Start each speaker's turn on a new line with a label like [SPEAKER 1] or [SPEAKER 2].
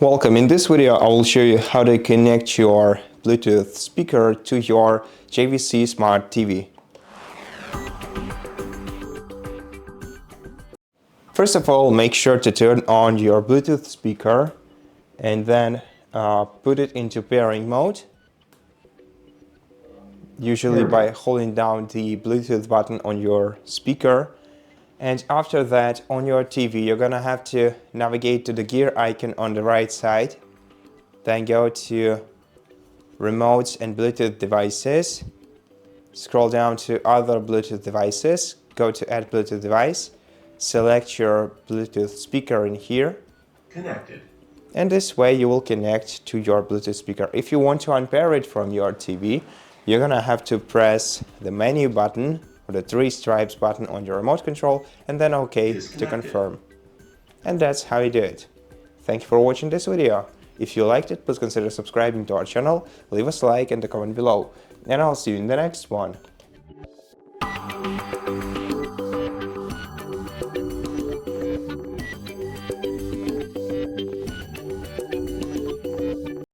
[SPEAKER 1] Welcome. In this video, I will show you how to connect your Bluetooth speaker to your JVC Smart TV. First of all, make sure to turn on your Bluetooth speaker and then put it into pairing mode, usually by holding down the Bluetooth button on your speaker. And after that, on your TV, you're gonna have to navigate to the gear icon on the right side. Then go to Remotes and Bluetooth Devices. Scroll down to Other Bluetooth Devices. Go to Add Bluetooth Device. Select your Bluetooth speaker in here.
[SPEAKER 2] Connected.
[SPEAKER 1] And this way you will connect to your Bluetooth speaker. If you want to unpair it from your TV, you're gonna have to press the menu button, the three stripes button on your remote control, and then OK to confirm. And that's how you do it. Thank you for watching this video. If you liked it, please consider subscribing to our channel, leave us a like and a comment below, and I'll see you in the next one.